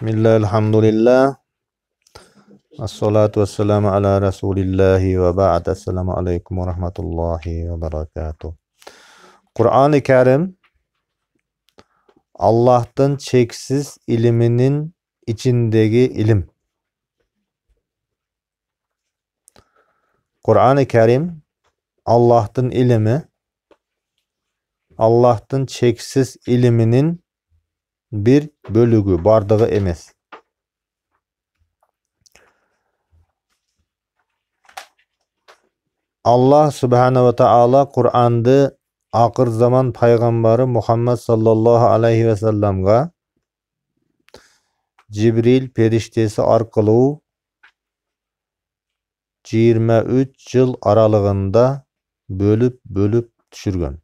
Bismillah, elhamdülillah. As-salatu vesselamu ala Resulillahi ve ba'd. Esselamu aleyküm ve rahmetullahi ve berekatuhu. Kur'an-ı Kerim Allah'tan çeksiz iliminin içindeki ilim. Kur'an-ı Kerim Allah'tan ilimi, Allah'tan çeksiz iliminin bir bölügü, bardığı emes. Allah subhanahu ve taala Kur'an'da akır zaman paygamberi Muhammed sallallahu aleyhi ve sellem'ga Cibril periştesi arkalı 23 yıl aralığında bölüp düşürgen.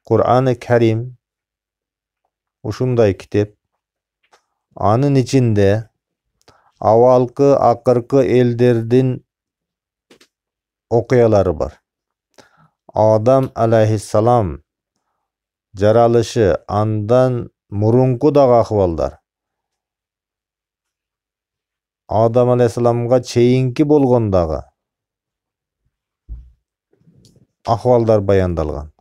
Kur'an-ı Kerim uşunday kitap. Anın içinde avalkı akırkı ellerden okuyaları var. Adam aleyhisselam jaralışı andan murunku da ahvallar. Adam aleyhisselamga çeyinki bolgondağı ahvallar bayandalgan.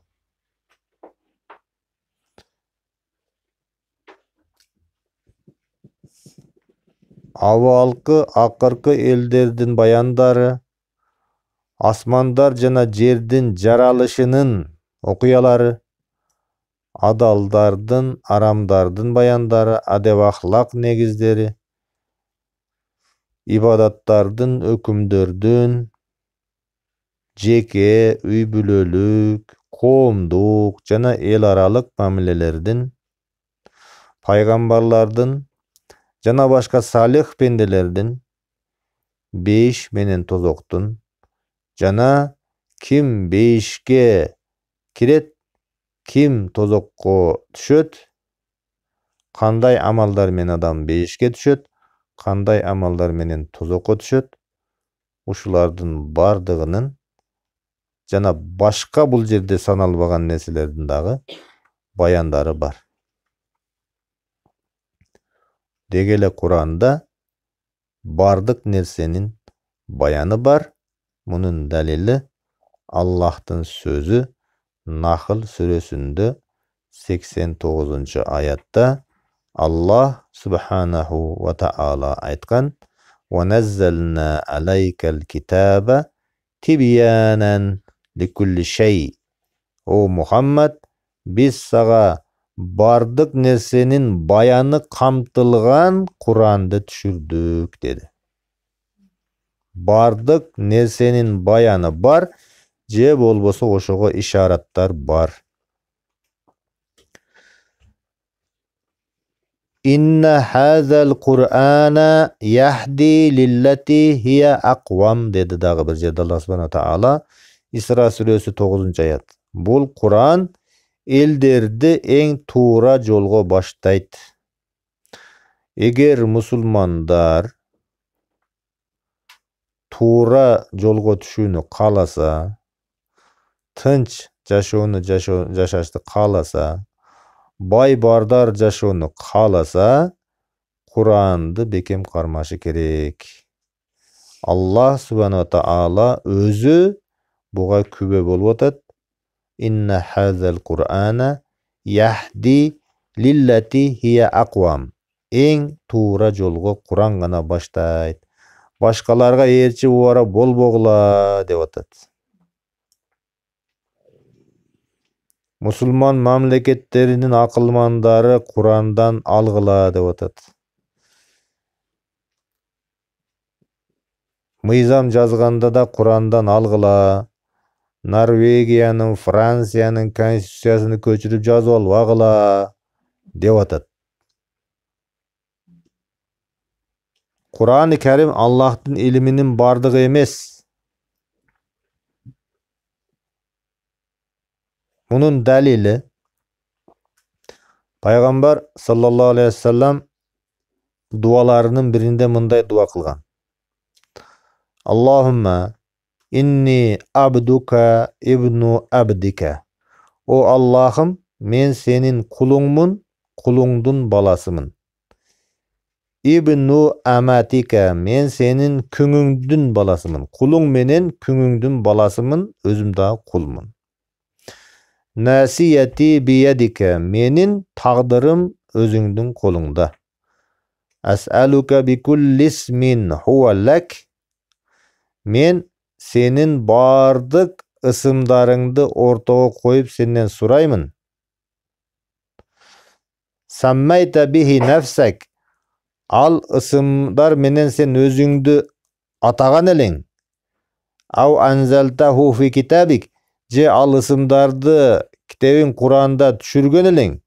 Avalkı akırkı ellerden bayandары, asmandar jana жердин жаралышынын окуялары, adaldардын, aramdardын баяндары, адеп ахлак негиздери, ibadattardын, өкүмдөрдүн, жеке, үй бүлөлүк, коомдук жана эл аралык мамилелердин, пайгамбарлардын жана башка салих пенделердин, бейиш менен тозоктун, жана ким бейишке кирет, ким тозокко түшөт, кандай амалдар менен адам бейишке түшөт, кандай амалдар менен тозокко түшөт, ушулардын бардыгынын жана башка бул жерде саналбаган нерселердин дагы баяндары бар. Деги эле Кур'анда бардык нерсенин баяны бар. Bunun dalili Allah'ın sözü Nahl suresinde 89. ayatta Allah subhanahu ve ta'ala aytkan وَنَزَّلْنَا عَلَيْكَ الْكِتَابَ تِبْيَانًا لِكُلِّ شَيْءٍ. O Muhammed, biz sağa bardık nersenin bayanı kamtılgan Kur'an'da düşürdük dedi. Bardık nersenin bayanı bar, je bolboso oşogo işaretler bar. İnne hazel Kur'ana yahdi lillati hiye akvam dedi dağı bir jerde Allah subhanahu taala İsra suresi 9. ayat. Bul Kur'an elderdi en tuğra jolgo baştayt. Eger musulmandar tuğra jolgo түшүүнү кааласа, тынч жашоону жашашты кааласа, бай бардар жашоону кааласа, Куранды бекем кармашы керек. Allah subhanahu taala өзү буга күбө болуп атат. Inna hazal Qur'ana yahdi lillati hiya aqwam. Эң туğra жолго Куран гана баштайт. Başkalarga elçi uara bolbogula деп атат. Musulman mamleketlerinin akılmandары Kur'an'dan algıla деп атат. Mıyzam жазганда da Kur'an'dan algıla. Norvegiyanın, Fransiyanın konstitusiyasını köçürüp жазып albagıla деп атат. Kur'an-ı Kerim Allah'ın ilminin bardığı emes. Bunun dalili Peygamber sallallahu aleyhi ve sellem dualarının birinde mınday dua kılgan. Allahümme inni abduka ibnu abdika. O Allah'ım, men senin kulunmun, kulungdun balasımın. İbnu amatika, men senin küngüңдүн balasımın. Kulun menen küngüңdүн balasımın, özüm da kulmun. Nasiyeti biyedike, menin taqdırım özüңdүn kolunda. As'aluka bi kulli ismin huwa lak, men senin bardık ısımdarыңды ortağa koyup senden suraymun. Sammayta bihi nafsak, al ısımdar menen sen özüңdü atagan eleň. Au anzaltahu fi kitabik, je al ısımdardı kitabın Kur'anda düşürgen eleň.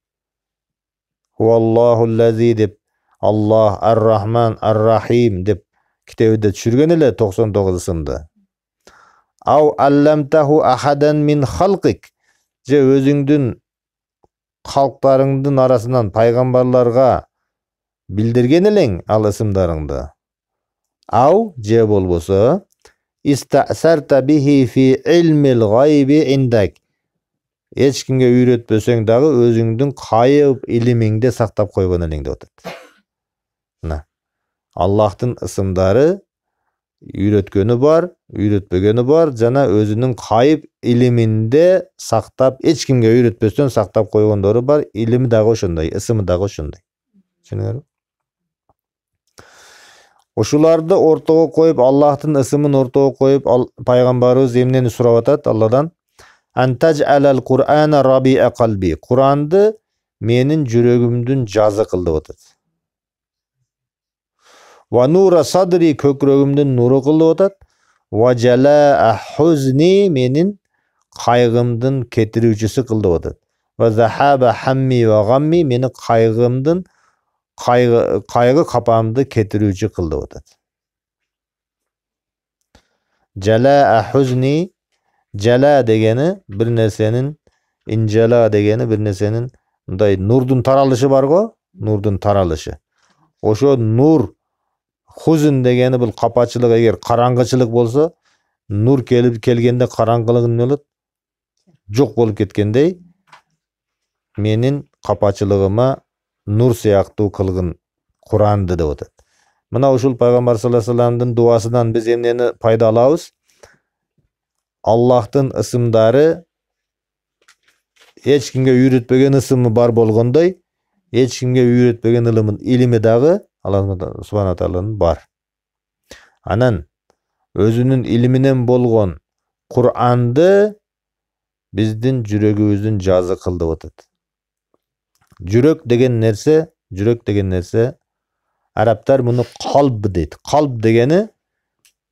Huvallahu'l-lezî dep, Allah ar-Rahman ar-Rahim dep kitabıda düşürgen ele 99 ısımdı. Au allamtahu ahadan min halqik, je özüңdün halklarыңдын arasından paygambarlarga bildirgen eleň al ısımdarыңды. Au je bolbosa ista'sarta bihi fi ilmil gaybi indak, eç kimge üýretbeseň dagı özüңdün kayıp ilimiňde saktap koygon eleň dep atat. Allah'tın ısımdары üýretkeni bar, üýretbegeni bar, jana özünün kayıp iliminde saktap, eç kimge üýretbesden saktap koygondoru bar, ilimi dagı oşonday, ısımı dagı oşonday. Düşünüňermi? Oşulardı ortağa koyup, Allah'tın ısımın ortağa koyup, Paygambarыбыз emneni surap atat Allah'dan? Antaj'alal Kur'ana rabi'a qalbi. Kur'an'dı menin jüregimdün jazı kıldı atat. Wa nura sadri, kökregimdün nuru kıldı atat. Wa jala'a huzni, menin kaygımdın ketiriwçisi kıldı atat. Wa zahaba hammi wa gammi, meni kaygımdın kaygı kapamdı ketiriwçi kıldı atat. Jala'a huzni, jala degeni bir nersenin, incela degeni bir nersenin nurdun taralışı bar go, nurdun taralışı. Oşo nur, huzun degeni bu kapaçılık, eger karangıçılık bolsa, nur kelgende karangılığın ne bolat? Jok bolup ketkendey, menin kapaçılığıma nur siyaktуу kılgın Kur'an'dı dep atat. Mına uşul Paygambar sallallahu aleyhi ve sellem'din duasından biz emneni payda alabız? Allah'tın ısımdары eç kimge üýretbegen ısımı bar bolgondoy, eç kimge üýretbegen ilimi dagı Allah subhanahu wa ta'ala'nın bar. Anan özünün iliminen bolgon Kur'an'dı bizdin jüregibizden jazı kıldı atat. Jürek degen nerse, Araplar bunu kalb deydi. Kalb degeni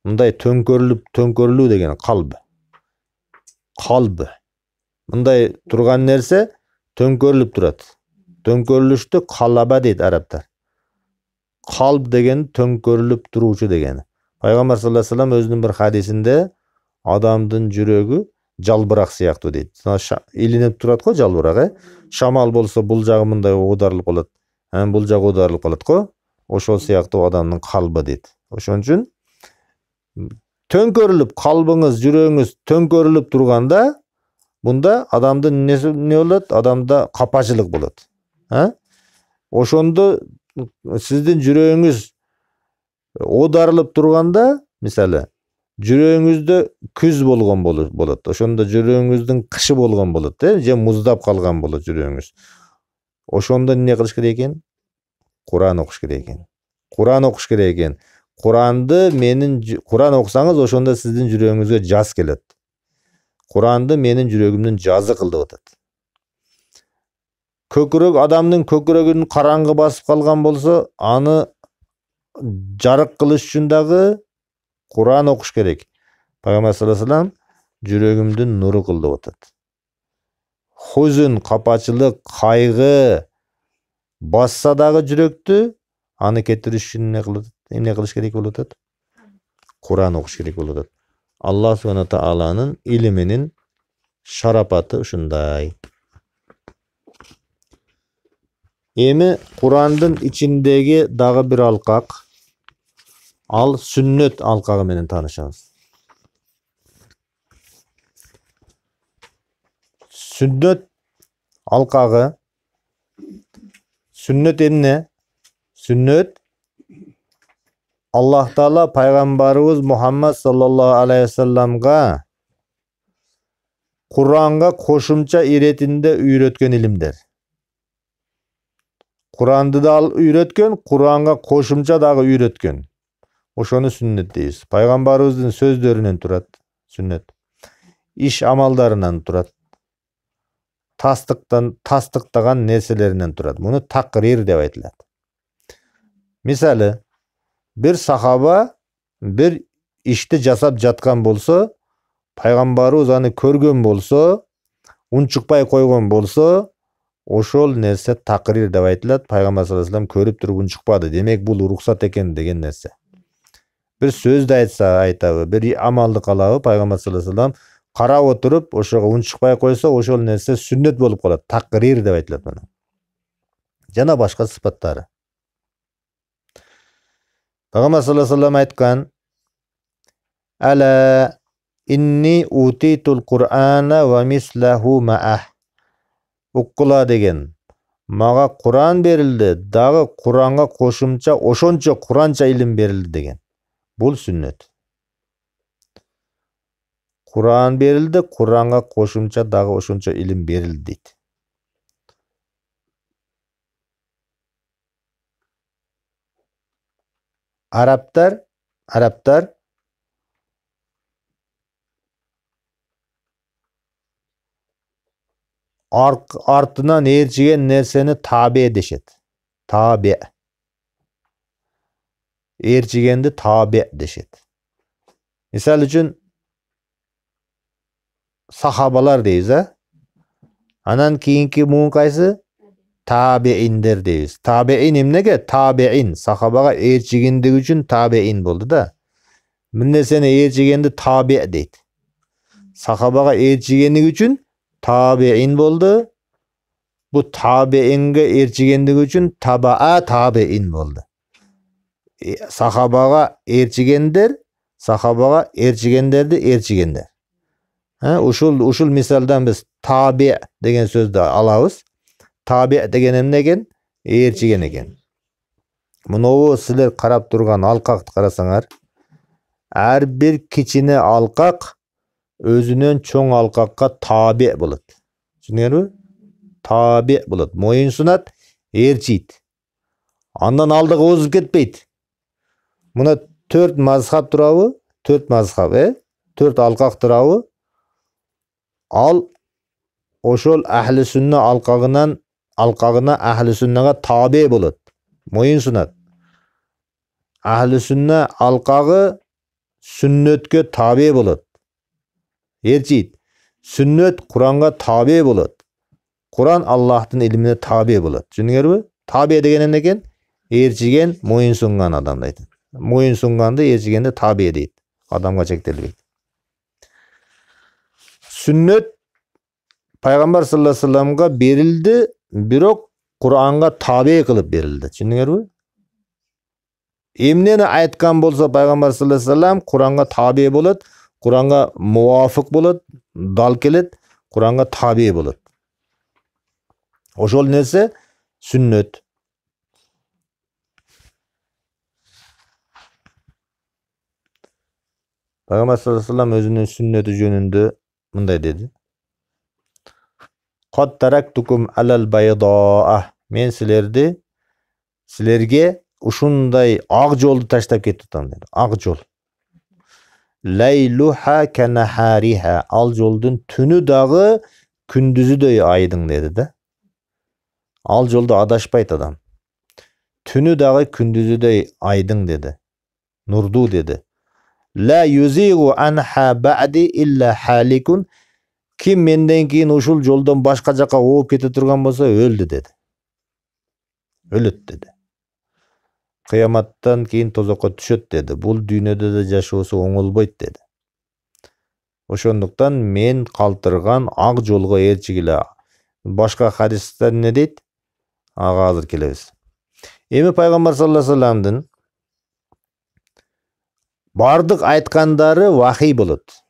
mınday tönkörülүү degeni kalb. Kalb. Mınday turgan nerse tönkörülüp turat. Tönkörülüştü kalaba deydi Araplar. Kalb degeni tönkörülüp turuuçu degeni. Paygambar sallallahu aleyhi ve sellem özünün bir hadisinde adamdın jüregi жалбырак сыяктуу дейт. Илинип турат го жалбырак, Шамал болсо бул жагы мындай оодарылып калат. Бул жагы оодарылып калат го. Ошол сыяктуу адамдын калбы дейт. Ошон үчүн төңкөрүлүп, калбыңыз, жүрөгүңүз төңкөрүлүп турганда, бунда адамдын не болот? Адамда капачылык болот. Ошондо сиздин жүрөгүңүз оодарылып турганда, мисалы, жүрөгүңүздө күз болгон болот. Ошондо жүрөгүңүздүн кышы болгон болот, же муздап калган болот жүрөгүңүз. Ошондо эмне кылыш керек экен? Кур'ан окуш керек экен. Кур'ан окуш керек экен. Кур'ан окусаңыз, ошондо сиздин жүрөгүңүзгө жаз келет. Кур'анды менин жүрөгүмдүн жазы кылды атат. Көкүрөк, адамдын көкүрөгүн караңгы басып калган болсо, аны жарык кылыш үчүн дагы Kur'an okuş gerek. Peygamber sallallahu aleyhi ve sellem жүрөгүмдүн нуру кылды атат. Huzun, kapачылык, кайгы басса дагы жүрөктү, аны кетириш үчүн эмне кылыш керек болуп атат? Kur'an окуш керек болуп атат. Allah subhanahu ta'ala'nın iliminin şarapatı ушундай. Эми Kur'andын içindegi dagы bir alkak, al sünnet alkagı menен tanışabız. Sünnet alkagı, sünnet emne? Sünnet Allah Taala Peygamberimiz Muhammed sallallahu aleyhi ve sellem'ga Kur'an'a koşumça iretinde üretken ilimdir. Kur'an'dı da üretken, Kur'an'a koşumça dağı üretken. Oşonu sünnet deyiz. Peygamberimizin sözlerinden turat sünnet. İş amallarından turat. Tasdıqtagan nerselerinden turat. Bunu takrir dep aytılат. Misali, bir sahaba bir işti jasap jatkan bolsa, Peygamberimiz аны körgön bolsa, unçukpay koygon bolsa, oşol nerse takrir dep aytılат. Peygamber sallallahu aleyhi ve sellem körüp turup unçukpady. Demek bul ruhsat eken degen nerse. Bir söz de aytsa aytabı, bir amalды kalabı, Peygamber sallallahu aleyhi ve sellem karap oturup, oşoga unçukpay koysa, oşol nerse sünnet bolup kalat. Takrir dep aytılат buna. Jana başka sıfattары. Peygamber sallallahu aleyhi ve sellem aytkan: "Ala inni utitul Qur'ana ve mislahu ma'ah." Ukkula degen. Maga Kur'an berildi, dağı Kur'an'a koşumça, oşonça Kur'ança ilim berildi degen. Bul sünnet. Kur'an berildi, Kur'an'a koşumça dağı oşonça ilim berildi deydi. Araplar artından erçigen nerseni tabi edeşet. Tabi. Erçigendi tabi deşet. Misal üçün sahabalar deyiz ha. Anan kiyinki muğun kaysı? Tabi'indir deyiz. Tabi'in emnege? Tabi'in. Sahabaga erçigendigi üçün tabi'in boldu da. Münne seni erçigendi tabi deydi. Sahabaga erçigendigi üçün tabi'in boldu. Bu tabi'inge erçigendigi üçün taba'a tabi'in boldu. Sahabaga erçigendir, sahabaga erçigenderdi erçigenler. Uşul misaldan biz tabi degen sözde alabız. Tabi degen emne eken? Erçigen eken. Munobu sizler karap turgan alkakты karasaңар. Her bir kiçine alkak özünün çoң alkakka tabi bolat. Düşünüyor? Tabi bolat. Moyun sunat, erçiyt. Andan aldığı ozup ketpeydi. Muna 4 mazhab turabı, 4 mazhab, 4 alkak turabı. Al oşol ahli sünne alkagına ahli sünnega tabi bolat. Moyun sunat. Ahli sünne alkagı sünnetke tabi bolat. Erçiyt. Sünnet Kur'an'a tabi bolat. Kur'an Allah'ın ilmine tabi bolat. Düşünüyor? Tabi degen ne eken? Erçigen moyun sungan adam deydi. Moyun sungandı erçigende tabi deydi. Adamga çektirilbeydi. Sünnet Peygamber sallallahu aleyhi ve sellem'ga berildi, birok Kur'an'a tabi kılıp berildi. Düşünüyor mu? Emneni aytkan bolsa Peygamber sallallahu aleyhi ve sellem Kur'an'a tabi bolat, Kur'an'a muvafık bolat, dal kelet, Kur'an'a tabi bolat. Oşol nerse sünnet. Peygamber sallallahu aleyhi ve sellem özünün sünneti jönündө mınday dedi. Qad taraktukum alal baydaa. Men sizlerge uşunday ak joldu taştap ketiptim dedi. Ak jol. Layluha kanahariha. Al joldun tünü dağı kündüzüдөй aydın dedi de. Al jolda adaşpayt adam. Tünü dağı kündüzüдөй aydın dedi. Nurdu dedi. La yuzigu anha ba'di illa halikun. Kim menden keyin uşul joldan başka jaka oop kete turgan bolsa öldü dedi. Ölüt dedi. Kıyamattan keyin tozokko düşöt dedi. Bul dünyada da jaşoosу oңолбойт dedi. Oşonduktan men kалтырган ak jolgo erçigile. Başka hadisler ne deyt? Aga hazır kelebиз. Эми Peygamber sallallahu aleyhi ve sellem'din bardıq aytkandары vahiy bolat.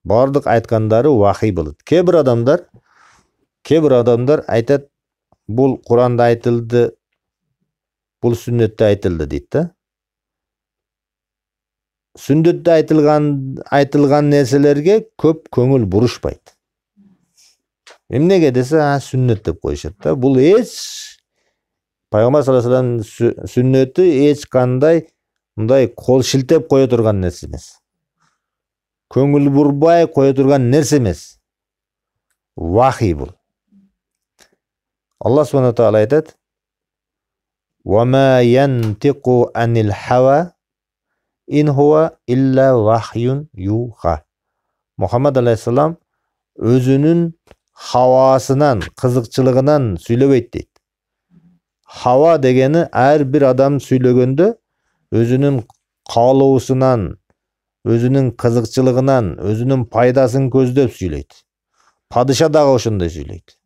Bardıq aytkandары vahiy bolat. Kebir adamlar aytat, bul Kur'an'da aytıldı, bul sünnette aytıldı deydi da. сүннөттө айтылган нерселерге көп көңүл бурушпайт. Эмнеге десе, сүннөт деп коюшат да. Бул эч Пайгамбар саллаллаху алейхи вассалам сүннөтү эч кандай мындай кол шилтеп кое турган нерсе эмес. Көңүл бурбай кое турган нерсе эмес. Вахий бул. Аллах субхана таала айтат: "Ва ма янтиqu анил хава ин хуа илля вахюн юха." Мухаммад алейхиссалам өзүнүн хавасынан, кызыкчылыгынан сүйлөбөйт дейт. Хава дегени ар бир адам сүйлөгөндө өзүнүн каалоосунан, өзүнүн кызыкчылыгынан, өзүнүн пайдасын көздөп сүйлөйт. Падыша дагы ошондой сүйлөйт.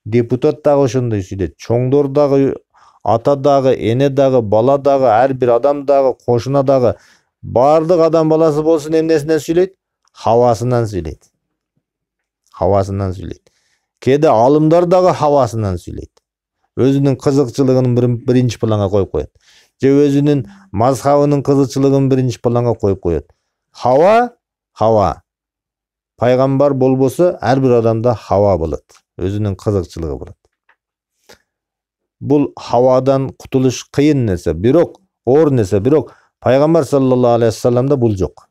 Депутат дагы ошондой сүйлөйт. Чоңдор дагы, ата дагы, эне дагы, бала дагы, ар бир адам дагы, кошуна дагы, бардык адам баласы болсун эмнесинен сүйлөйт? Хавасынан сүйлөйт. Хавасынан сүйлөйт. Кээде алымдар дагы хавасынан сүйлөйт. Өзүнүн кызыкчылыгын биринчи планга коюп коет. Же өзүнүн мазхабынын кызыкчылыгын биринчи планга коюп коет. Хава. Пайгамбар болбосо ар бир адамда хава болот. Өзүнүн кызыкчылыгы болот. Бул хавадан кутулуш кыйын нерсе, бирок оор нерсе, бирок Пайгамбар саллаллаху алейхи вассаламда бул жок.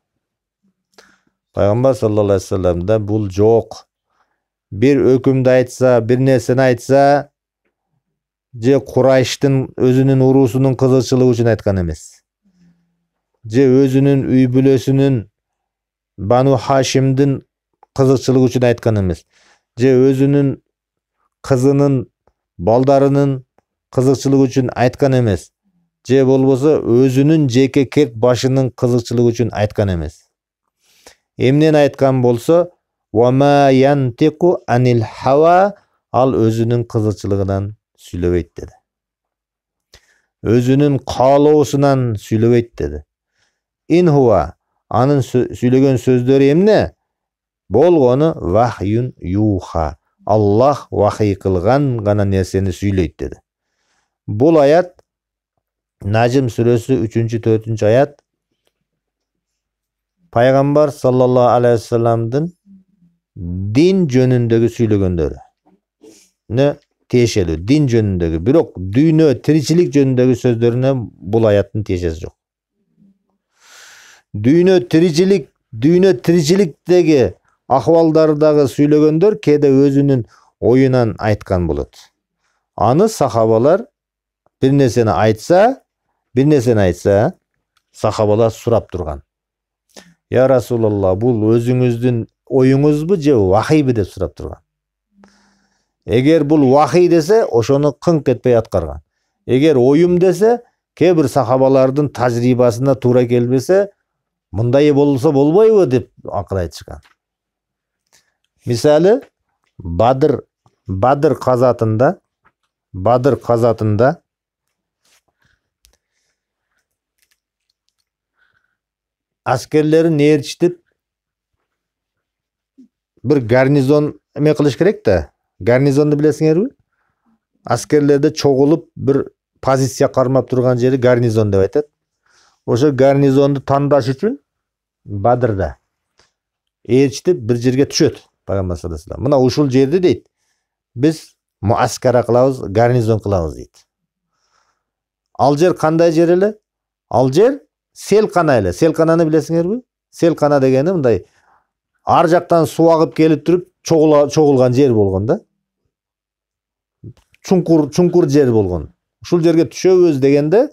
Пайгамбар саллаллаху алейхи вассаламда бул жок. Бир өкүмдү айтса, бир нерсени айтса, же Курайштын өзүнүн уруусунун кызыкчылыгы үчүн айткан эмес. Же өзүнүн үй бүлөсүнүн Бану Хашимдин кызыкчылыгы үчүн айткан эмес. Же өзүнүн кызынын, балдарынын кызыкчылыгы үчүн айткан эмес. Же болбосо өзүнүн жеке керт башынын кызыкчылыгы үчүн айткан эмес. Эмнени айткан болсо, "Ва ма янтиqu анил хава", ал өзүнүн кызыкчылыгынан сүйлөбөйт деди. Өзүнүн каалоосунан сүйлөбөйт деди. Ин хуа, анын сүйлөгөн сөздөрү эмне? Болгону вахюн юха. Аллах вахий кылган гана нерсени сүйлөйт деди. Бул аят Najm сүрөсү 3-4 аят Пайгамбар саллаллаху алейхи вассаламдын дин жөнүндөгү сүйлөгөндөрү. Тиешелүү, дин жөнүндөгү, бирок дүйнө, тиричилик жөнүндөгү сөздөрүнө бул аяттын тиешеси жок. Дүйнө тиричиликтеги акыбалдардагы сүйлөгөндөр кээде өзүнүн оюнан айткан болот. Аны сахабалар бир нерсени айтса, сахабалар сурап турган. "Я Расулалла, бул өзүңүздүн оюңузбу же вахийби?" деп сурап турган. Эгер бул вахий десе, ошону кыңк этпей аткарган. Эгер оюм десе, кээ бир сахабалардын тажрыйбасына туура келбесе, мындай болсо болбойбу деп акыл айтышкан. Мисалы, Бадыр казатында аскерлерин ээрчитип бир гарнизон эме кылыш керек да. Гарнизонду билесиңерби? Аскерлерди чогулуп бир позиция кармап турган жери гарнизон деп айтат. Ошо гарнизонду тандаш үчүн Бадырда ээрчитип бир жерге түшөт Пайгамбар саллаллаху алейхи вассалам. Мына ушул жерди дейт, биз муаскара кылабыз, гарнизон кылабыз дейт. Ал жер кандай жер эле? Ал жер селкана эле. Селкананы билесиңерби? Селкана дегени мындай ар жактан суу агып келип туруп чогулган жер болгон да. Чуңкур жер болгон. Ушул жерге түшөбүз дегенде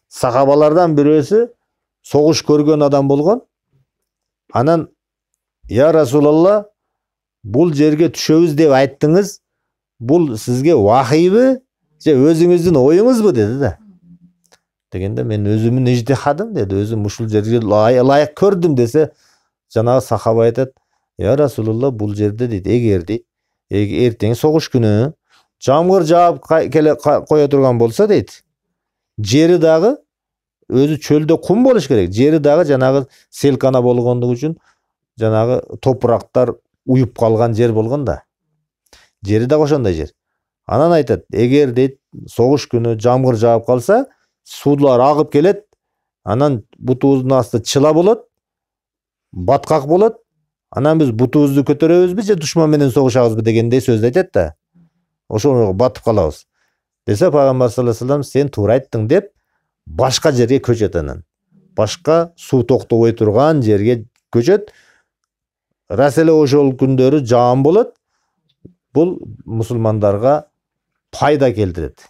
сахабалардан бирөөсү согуш көргөн адам болгон. Анан "Я Расулалла, бул жерге түшөбүз деп айттыңыз, бул сизге вахийби же өзүңүздүн оюңузбу?" деди да. Дегенде мен өзүмдүн ижтихадым деди, өзүм ушул жерге ылайык көрдүм десе, жанагы сахаба айтат: "Я Расулалла, бул жерде дейт, эгер эртең согуш күнү жамгыр жаап кое турган болсо дейт, жери дагы өзү чөлдө кум болуш керек. Жери дагы жанагы селкана болгондугу үчүн жанагы топурактар уюп калган жер болгон да. Жери дагы ошондой жер. Анан айтат, эгер дейт согуш күнү жамгыр жаап калса, суулар агып келет, Анан бутубуздун асты чыла болот, баткак болот. Анан биз бутубузду көтөрөбүзбү же душман менен согушабызбы дегендей сөздү айтат да. Ошого батып калабыз. Десе пайгамбар саллаллаху алейхи вассалам сен туура айттың деп башка жерге көчөт анан. Башка суу токтобой турган жерге көчөт. Рас эле ошол күндөрү жаан болот. Бул мусулмандарга пайда келтирет.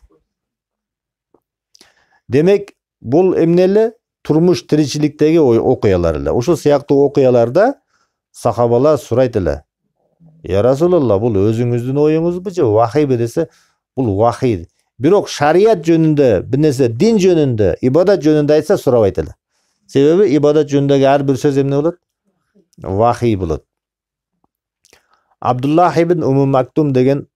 Демек, бул эмне эле? Турмуш тиричиликтеги окуялар эле. Ошол сыяктуу окуяларда сахабалар сурайт эле. Я Расулалла, бул өзүңүздүн оюңузбу же вахийби десе, бул вахий. Бирок шарият жөнүндө, бир нерсе дин жөнүндө, ибадат жөнүндө айтса сурабайт эле. Себеби ибадат жөнүндөгү ар бир сөз эмне болот? Вахий болот. Абдуллах ибн Мактум деген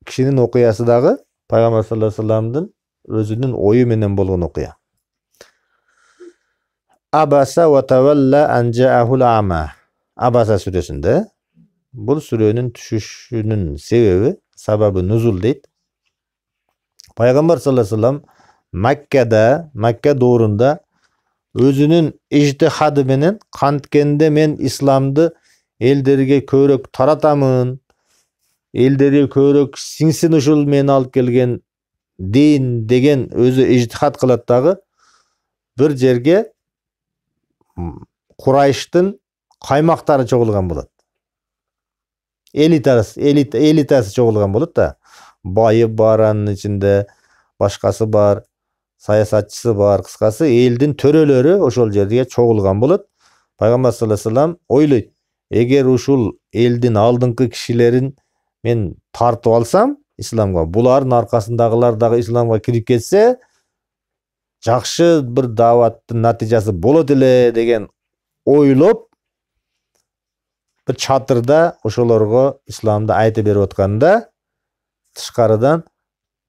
кишинин окуясы дагы пайгамбар саллаллаху алейхи вассаламдын өзүнүн ою менен болгон окуя. Абаса ва тавалла ан жаахул ама. Абаса сүрөсүндө бул сүрөнүн түшүшүнүн себеби, сабабы нузул дейт. Пайгамбар саллаллаху алейхи вассалам Макка доорунда өзүнүн ижтихады менен канткенде мен исламды элдерге көбүрөөк таратамын, элдерге көбүрөөк сиңсин ушул мен алып келген дин деген өзү ижтихад кылат дагы бир жерге Курайштын каймактары чогулган болот. Элитасы чогулган болот да. Байы бар, анын ичинде башкасы бар, саясатчысы бар, кыскасы элдин төрөлөрү ошол жерге чогулган болот. Пайгамбар саллаллаху алейхи вассалам ойлойт, эгер ушул элдин алдыңкы кишилерин мен тартып алсам исламга, булардын аркасындагылар дагы исламга кирип кетсе, жакшы бир дааваттын натыйжасы болот эле деген ойлоп, бир чатырда ошолорго исламды айтып берип атканда, тышкарыдан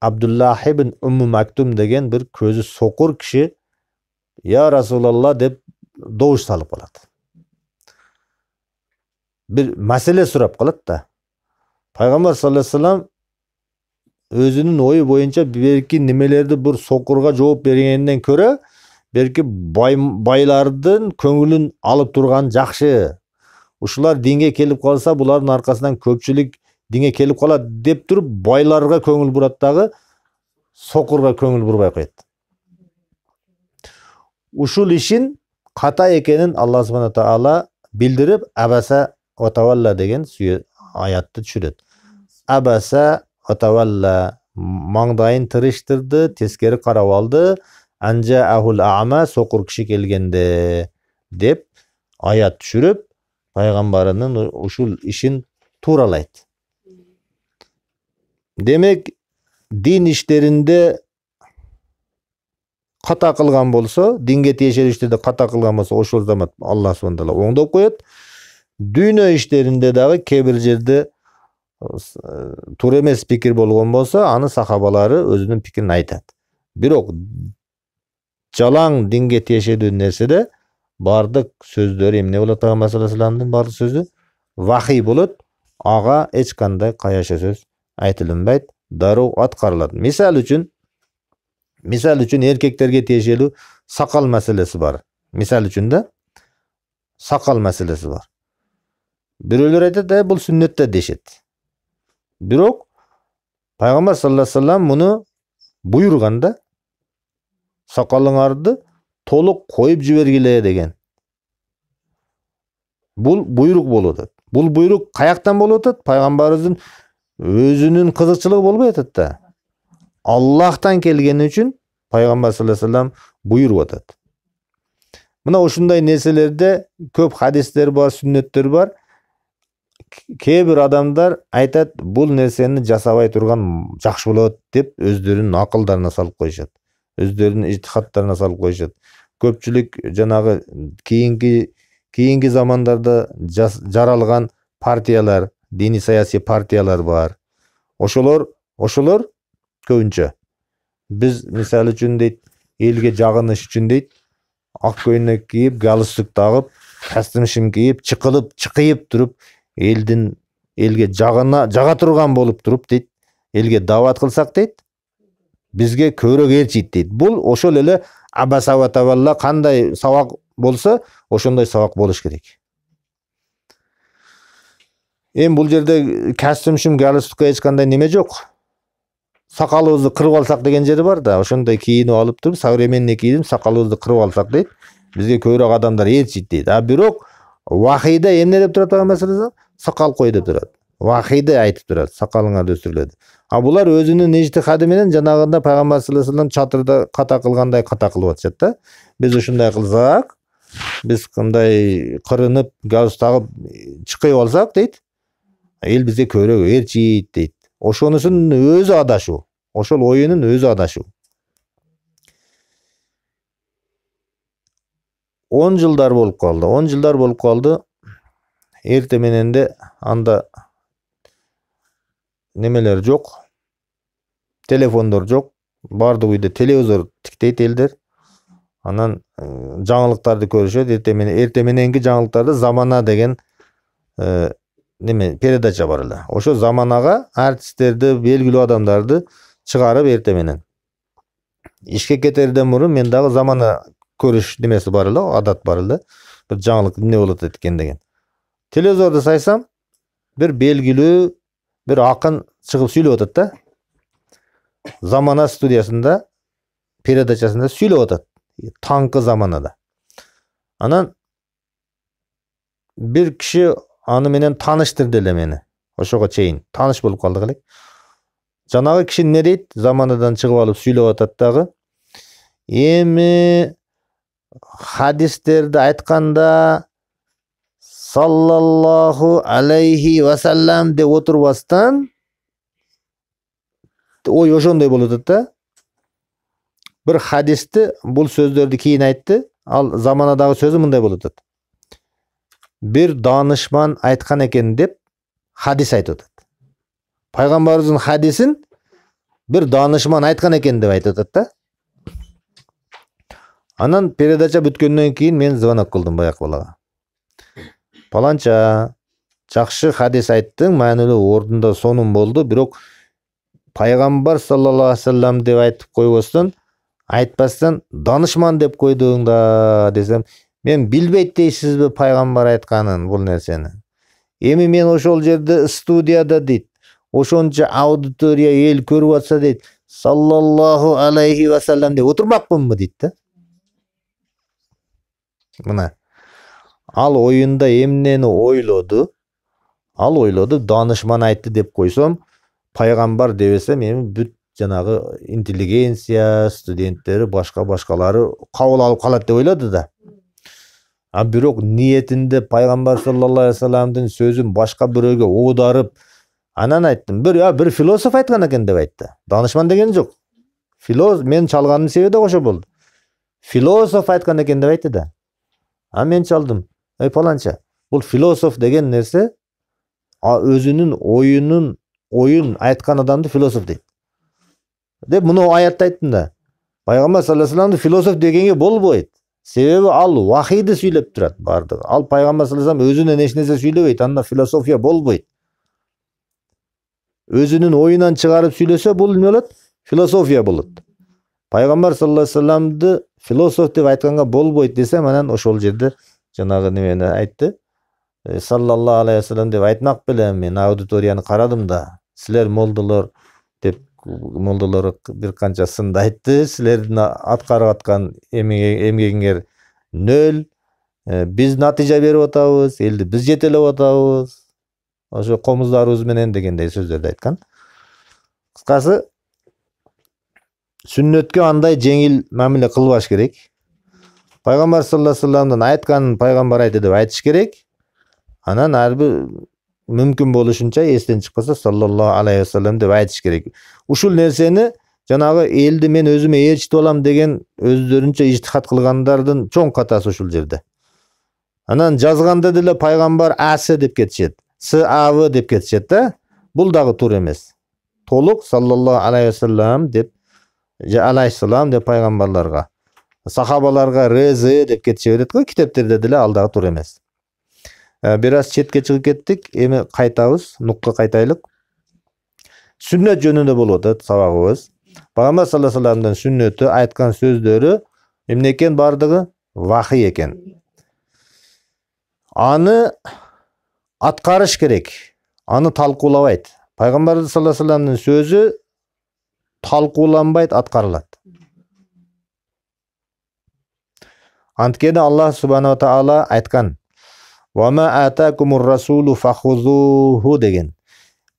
Абдуллах ибн Мактум деген бир көзү сокур киши Я Расулалла деп добуш салып калат. Бир маселе сурап калат да. Пайгамбар саллаллаху алейхи вассалам өзүнүн ою боюнча берки немелерди бир сокурга жооп бергенден көрө, берки байлардын көңүлүн алып турган жакшы. Ушулар динге келип калса, булардын аркасынан көпчүлүк динге келип калат деп туруп, байларга көңүл бурат дагы, сокурга көңүл бурбай коет. Ушул ишин ката экенин Аллах субхана таала билдирип, Абаса ва тавалла деген аятты түшүрөт. Абаса ва тавалла, маңдайын тырыштырды, тескери карап алды, анжа ахул ама, сокур киши келгенде деп аят түшүрүп, пайгамбарынын ушул ишин тууралайт. Демек, дин иштеринде ката кылган болсо, динге тиешелүү иштерде ката кылган болсо, ошол замат Аллах субхана таала оңдоп коет. Дүйнө иштеринде дагы кээ бир жерде туура эмес пикир болгон болсо, аны сахабалары өзүнүн пикирин айтат. Бирок жалаң динге тиешелүү нерседе бардык сөздөрү эмне болот? Пайгамбар саллаллаху алейхи вассаламдын бардык сөзү вахий болот. Ага эч кандай каяша сөз айтылынбайт, дароо аткарылат. Мисал үчүн эркектерге тиешелүү сакал маселеси бар. Мисал үчүн да сакал маселеси бар. Бирөөлөр айтат, бул сүннөттө дешет. Бирок пайгамбар саллаллаху алейхи вассалам муну буйруганда, сакалыңарды толук коюп жибергиле деген. Бул буйрук болуп атат. Бул буйрук каяктан болуп атат? Пайгамбарыбыздын өзүнүн кызыкчылыгы болбой атат да. Аллахтан келген үчүн пайгамбар саллаллаху алейхи вассалам буйруп атат. Мына ушундай нерселерде көп хадистер бар, сүннөттөр бар. Кээ бир адамдар айтат, бул нерсени жасабай турган жакшы болот деп өздөрүнүн акылдарына салып коюшат. Өздөрүнүн ижтихаттарына салып коюшат. Көпчүлүк жанагы кийинки замандарда жаралган партиялар, дини саясий партиялар бар. Ошолор көбүнчө биз мисалы үчүн дейт, элге жагыныш үчүн дейт, ак көйнөк кийип, галстук тагып, костюм кийип, чыкыйып туруп, элге жага турган болуп туруп дейт, элге даават кылсак дейт, бизге көбүрөөк ээрчийт дейт. Бул ошол эле абаса ва тавалла кандай сабак болсо ошондой сабак болуш керек. Эми бул жерде костюм галстукка эч кандай неме жок. Сакалыбызды кырып алсак деген жери бар да, ошондой кийинип алып туруп, современный кийинип сакалыбызды кырып алсак дейт, бизге көбүрөөк адамдар ээрчийт дейт. А бирок вахийде эмне деп турат Пайгамбар саллаллаху алейхи вассалам? Сакал кой деп турат. Вахийде айтып турат, сакалыңарды өстүрүлөт. А булар өзүнүн ижтихады менен жанагында Пайгамбар саллаллаху алейхи вассалам чатырда ката кылгандай ката кылып атышат да. Биз ушундай кылсак, биз кандай кырынып, галстук тагып чыкып алсак дейт, эл бизге көбүрөөк ээрчийт дейт. Ошонусунун өзү адашуу. Ошол оюнун өзү адашуу. 10 жылдар болуп калды. 10 жылдар болуп калды. Эрте менен де анда немелер жок. Телефондор жок. Бардык үйдө телевизор тиктейт элдер. Анан жаңылыктарды көрүшөт. Эрте мененки жаңылыктарда Замана деген неме передача бар эле. Ошо Заманага артисттерди, белгилүү адамдарды чыгарып эрте менен. Ишке кетерден мурун мен дагы Замана көрүш немеси бар эле, адат бар эле. Бир жаңылык эмне болот экен деген. Телевизорду сайсам, бир белгилүү бир акын чыгып сүйлөп атат да. Замана студиясында передачасында сүйлөп атат. Таңкы Заманада. Анан бир киши аны менен тааныштырды эле мени. Ошого чейин тааныш болуп калдык элек. Жанагы киши эмне дейт? Заманадан чыгып алып сүйлөп атат дагы. Эми хадистерди айтканда саллаллаху алейхи вассалам деп отурбастан ой ошондой болуп атат да. Бир хадисти бул сөздөрдү кийин айтты. Ал Заманадагы сөзү мындай болуп атат. Бир данышман айткан экен деп хадис айтып атат. Пайгамбарыбыздын хадисин бир данышман айткан экен деп айтып атат да. Анан передача бүткөндөн кийин мен звонок кылдым баяк балага. Паланча, жакшы хадис айттың, маанилүү ордунда сонун болду, бирок Пайгамбар саллаллаху алейхи вассалам деп айтып койбостон, айтпастан данышман деп койдуң да десем, мен билбейт дейсизби Пайгамбар айтканын бул нерсени. Эми мен ошол жерде студияда дейт, ошончо аудитория эл көрүп атса дейт, саллаллаху алейхи вассалам деп отурмакпынбы дейт да. Мына ал оюнда эмнени ойлоду? Ал ойлоду, данышман айтты деп койсом, Пайгамбар дебесем, эми бүт жанагы интеллигенция, студенттери, башкалары кабыл алып калат деп ойлоду да. А бирок ниетинде Пайгамбар саллаллаху алейхи вассаламдын сөзүн башка бирөөгө оодарып, анан айттым, бир философ айткан экен деп айтты. Данышман деген жок. Философ мен чалганын себеби да ошо болду. Философ айткан экен деп айтты да. А мен чалдым. Паланча. Бул философ деген нерсе өзүнүн оюн айткан адамды философ дейт. Деп муну аятта айттым да. Пайгамбар саллаллаху алейхи вассаламды философ дегенге болбойт. Себеби ал вахийди сүйлөп турат бардыгы. Ал Пайгамбар саллаллаху алейхи вассалам өзүнөн эч нерсе сүйлөбөйт, анда философия болбойт. Өзүнүн оюнан чыгарып сүйлөсө, бул эмне болот? Философия болот. Пайгамбар саллаллаху алейхи вассаламды философ деп айтканга болбойт десем, анан ошол жерде жанагы немени айтты. Саллаллаху алейхи вассалам деп айтмак белем, мен аудиторияны карадым да. Силер молдолор деп молдолор бир канча сынды айтты. Силердин аткарып аткан эмгегиңер нөл. Биз натыйжа берип атабыз, элди биз жетелеп атабыз. Ошо комуздарыбыз менен дегендей сөздөрдү айткан. Кыскасы, сүннөткө андай жеңил мамиле кылбаш керек. Пайгамбар саллаллаху алейхи вассаламдын айтканын Пайгамбар айтты деп айтыш керек. Анан ар бир мүмкүн болушунча эстен чыкпаса саллаллаху алейхи вассалам деп айтыш керек. Ушул нерсени жанагы элди мен өзүмө ээрчитип алам деген өздөрүнчө ижтихат кылгандардын чоң катасы ушул жерде. Анан жазганда деле Пайгамбар асы деп кетишет. САВ деп кетишет да. Бул дагы туура эмес. Толук саллаллаху алейхи вассалам деп алейхиссалам деп пайгамбарларга, сахабаларга РЗ деп кетише берет го китептерде деле, ал дагы туура эмес. Бир аз четке чыгып кеттик. Эми кайтабыз, нукка кайтайлык. Сүннөт жөнүндө болуп атат сабагыбыз. Пайгамбар саллаллаху алейхи вассаламдын сүннөтү, айткан сөздөрү Эмне экен бардыгы? Вахый экен. Аны аткарыш керек. Аны талкуулабайт. Пайгамбарыбыз саллаллаху алейхи вассаламдын сөзү талкууланбайт, аткарылат. Анткени Аллах субханаху ва таала айткан: "Ва ма атакумур расулу фахузуху" деген.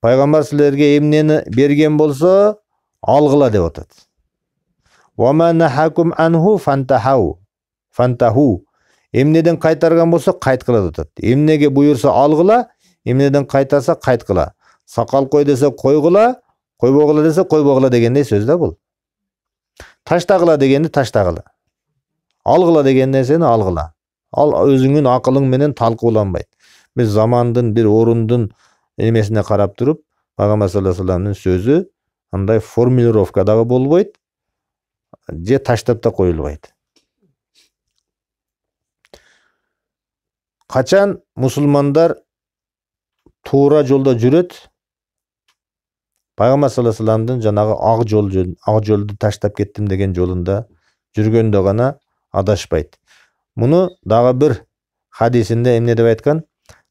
Пайгамбар силерге эмнени берген болсо, алгыла деп атат. "Ва ма нахакум анху фантаху" эмнеден кайтарган болсо, кайткыла деп атат. Эмнеге буйурса алгыла, эмнеден кайтарса кайткыла. Сакал кой десе койгула, койбогула десе койбогула дегендей сөз да бул. Таштагыла дегенди таштагыла. Алгыла деген нерсени алгыла. Ал өзүңүн акылың менен талкууланбайт. Биз замандын бир орундун эмесине карап туруп, Пайгамбар саллаллаху алейхи вассаламдын сөзү андай формулировка дагы болбойт, же таштап да коюлбайт. Качан мусулмандар туура жолдо жүрөт, Пайгамбар саллаллаху алейхи вассаламдын жанагы ак жолду таштап кеттим деген жолунда жүргөндө гана адашпайт. Муну дагы бир хадисинде эмне деп айткан?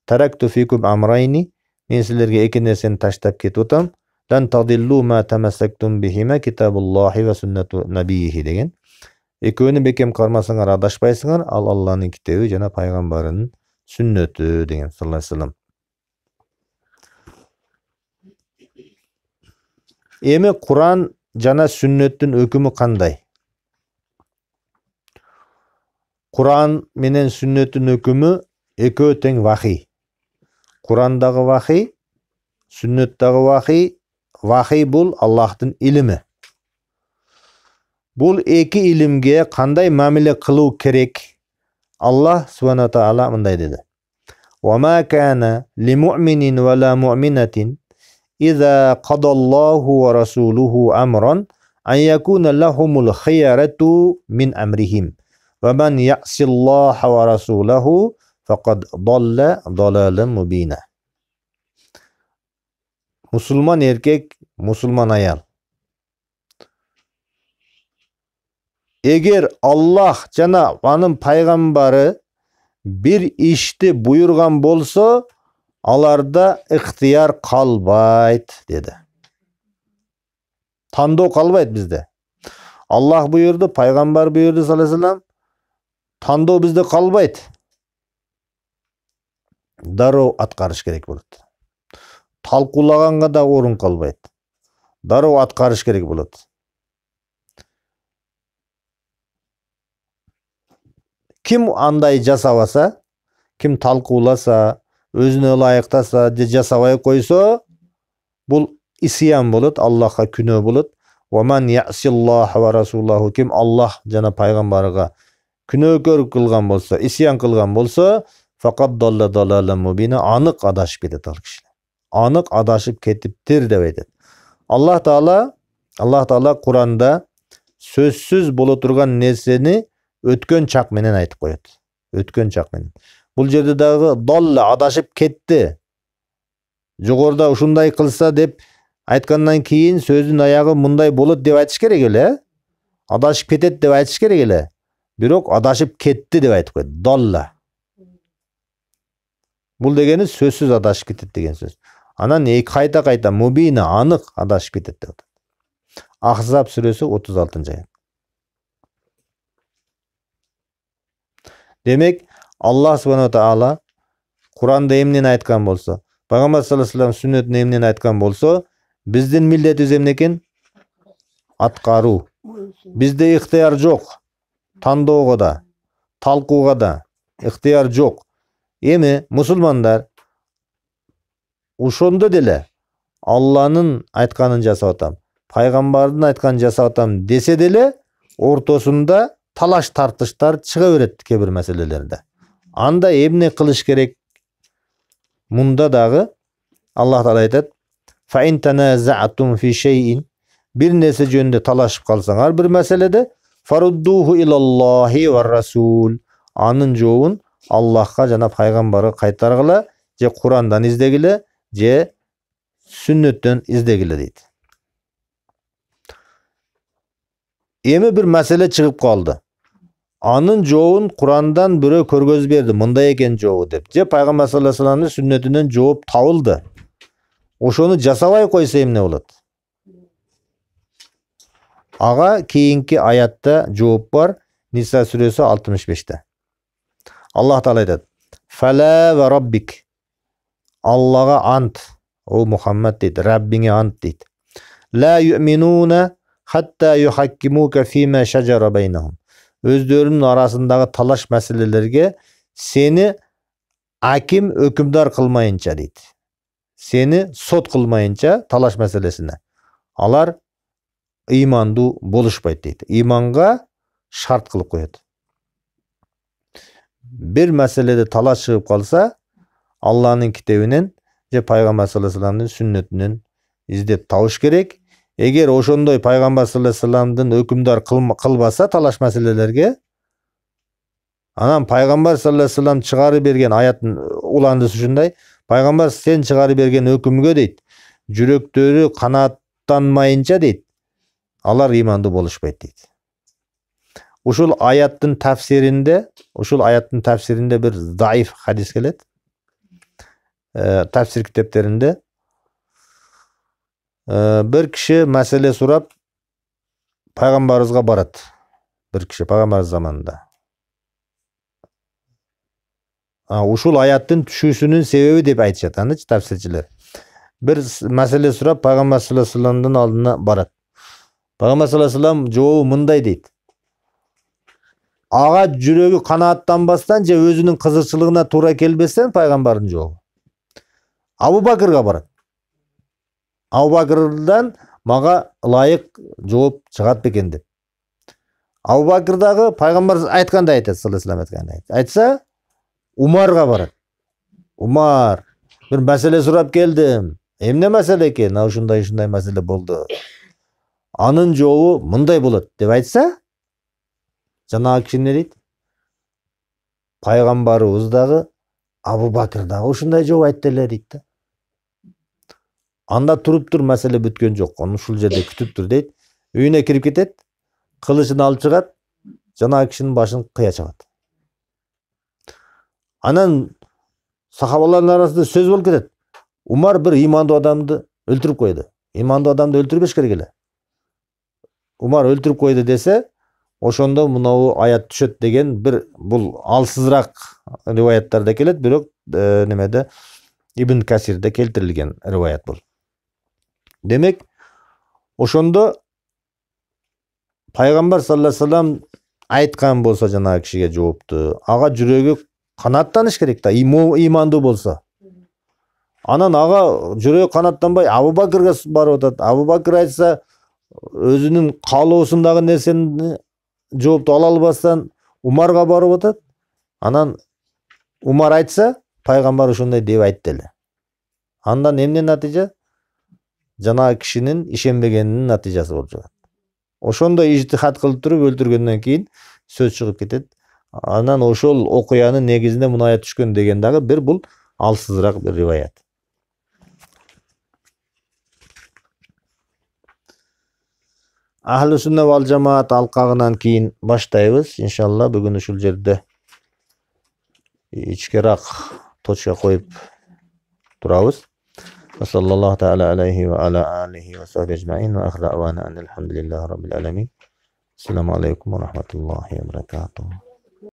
Таракту фикум амрайни, мен силерге эки нерсени таштап кетип атам. Лан тадиллу ма тамассактум бихима китабуллахи ва суннату набийихи деген. Экөөнү бекем кармасаңар адашпайсыңар, ал Алланын китеби жана пайгамбарынын сүннөтү деген саллаллаху алейхи вассалам. Эми Куран жана сүннөттүн өкүмү кандай? Куран менен сүннөттүн өкүмү экөө тең вахий. Курандагы вахий, сүннөттөгү вахий. Вахий бул Аллахтын илими. Бул эки илимге кандай мамиле кылуу керек? Аллах субхана ва таала мындай деди: "Ва ма кана лимуъминин ва ла муъминатин иза кадаллаху ва расулуху амран ан якуна лахумул хиярату мин амрихим. Ва ман яъсиллаха ва расулаху фақад далла далалан мубина." Мусулман эркек, мусулман аял. Эгер Аллах жана анын пайгамбары бир ишти буйрган болсо, аларда ыктыяр калбайт деди. Тандоо калбайт бизде. Аллах буйрду, пайгамбар буйрду саллаллаху алейхи вассалам. Тандоо бизде калбайт. Дароо аткарыш керек болот. Талкуулаганга да орун калбайт. Дароо аткарыш керек болот. Ким андай жасабаса, ким талкууласа, өзүнө ылайыктаса, же жасабай койсо, бул исиян болот, Аллахка күнөө болот. Ва ман яъсиллаха ва расулаху, ким Аллах жана пайгамбарга күнөөкөр кылган болсо, исиян кылган болсо, фақат далла далалан мубина, анык адашып кетет ал киши. Анык адашып кетиптир деп айтат. Аллах Таала Куранда сөзсүз боло турган нерсени өткөн чак менен айтып коет. Өткөн чак менен. Бул жерде дагы далла адашып кетти. Жогоруда ушундай кылса деп айткандан кийин сөздүн аягы мындай болот деп айтыш керек эле. Адашып кетет деп айтыш керек эле. Бирок адашып кетти деп айтып коет. Далла. Бул дегени сөзсүз адашып кетет деген сөз. Анан кайта мубина, анык адашып кетет деп атат. Ахзаб сүрөсү 36-аят. Демек, Аллах субхана ва таала Куранда эмнени айткан болсо, Пайгамбар саллаллаху алейхи вассалам сүннөтүн эмнени айткан болсо, биздин милдетибиз эмне экен? Аткаруу. Бизде ыктыяр жок. Тандоого да, талкууга да ыктыяр жок. Эми мусулмандар ошондо деле Алланын айтканын жасап атам, пайгамбардын айтканын жасап атам десе деле, ортосунда талаш тартыштар чыга берет кээ бир маселелерде. Анда эмне кылыш керек? Мунда дагы Аллах Таала айтат: "Фа ин таназа'тум фи шейин", бир нерсе жөнүндө талашып калсаңар бир маселеде, "Фаруддуху илаллахи ва расул", анын жообун Аллахка жана пайгамбарга кайтаргыла, же Курандан издегиле, же сүннөттөн издегиле дейт. Эми бир маселе чыгып калды. Anın жообун Курандан бирөө көргөзүп берди, мындай экен жообу деп. Же пайгамбар саллаллаху алейхи вассаламдын сүннөтүнөн жооп табылды. Ошону жасабай койсо эмне болот? Ага кийинки аятта жооп бар. Ниса сүрөсү 65-те. Аллах Таала айтат: "Фала ва раббик". Аллага ант. О Мухаммад дейт, Раббиңе ант дейт. "Ла юъминуна хатта юхаккимука фима шажара байнахум". Өздөрүнүн арасындагы талаш маселелерге сени аким өкүмдар кылмайынча дейт. Сени сот кылмайынча талаш маселесине. Алар ыймандуу болушпайт дейт. Ыйманга шарт кылып коет. Bir маселеде талаш чыгып калса, Аллахтын китебинен же пайгамбар саллаллаху алейхи вассаламдын сүннөтүнөн издеп табыш керек. Эгер ошондой пайгамбар саллаллаху алейхи вассаламдын өкүмдар кылбаса талаш маселелерге, анан пайгамбар саллаллаху алейхи вассалам чыгарып берген аяттын уландысы ушундай: пайгамбар сен чыгарып берген өкүмгө дейт, жүрөктөрү канааттанмайынча дейт, алар ыймандуу болушпайт дейт. Ушул аяттын тафсиринде бир заиф хадис келет. Тафсир китептеринде bir kişi mesele sorup Peygamberimize barat. Bir kişi Peygamber zamanında. Uşul ayetin düşüşünün sebebi deyip aytışat tafsirciler. Bir mesele sorup Peygamber sallallahu aleyhi ve sellem'den aldığına barat. Peygamber sallallahu aleyhi ve sellem cevabı mınday deydi. Ağa жүрөгү канааттанбастан же өзүнүн кызыкчылыгына туура келбестен пайгамбардын жолу. Абу Бакырга барат. Абу Бакырдан мага ылайык жооп чыгат бекен деп. Абу Бакыр дагы пайгамбар айткандай айтат, саллаллаху алейхи ва саллям айтса, Умарга барат. Умар, бир маселе сурап келдим. Эмне маселе экен? Ушундай маселе болду. Анын жообу мындай болот деп айтса, жанагы киши эмне дейт? Пайгамбарыбыз дагы, Абу Бакыр дагы ушундай жооп айтты эле дейт да. Анда туруп тур, маселе бүткөн жок. Аны ушул жерде күтүп тур дейт. Үйүнө кирип кетет, кылычын алып чыгат, жанагы кишинин башын кыя чыгат. Анан сахабалардын арасында сөз болуп кетет. Умар бир ыймандуу адамды өлтүрүп койду. Ыймандуу адамды өлтүрбеш керек эле. Умар өлтүрүп койду десе, ошондо мынау аят түшөт деген бир бул алсызыраак риваяттарда келет, бирок немеде Ибн Касирде келтирилген риваят бул. Демек, ошондо пайгамбар саллаллаху алейхи ва саллям айткан болсо жанагы кишиге жоопту, ага жүрөгү канааттаныш керек да, ыймандуу болсо. Анан ага жүрөгү канааттанбай Абу Бакырга барып атат. Абу Бакыр айтса, өзүнүн каалоосундагы нерсени жоопту ала албастан Умарга барып атат. Анан Умар айтса, пайгамбар ошондой деп айтты эле. Андан эмне натыйжа? Жанагы кишинин ишенбегенинин натыйжасы болуп чыгат. Ошондой ижтихат кылып туруп өлтүргөндөн кийин сөз чыгып кетет. Анан ошол окуянын негизинде мына аят түшкөн деген дагы бир бул алсызыраак бир риваят. Ахлы сүннә вал жамаат алкагынан кийин баштайбыз. Иншалла бүгүн ушул жерде ичкерак точка коюп турабыз. Саллаллаху таала алейхи ва аля алихи ва сахби ажмаин ва ахра авана алхамдулиллахи раббил аламин. Ассаламу алейкум ва рахматуллахи ва баракатух.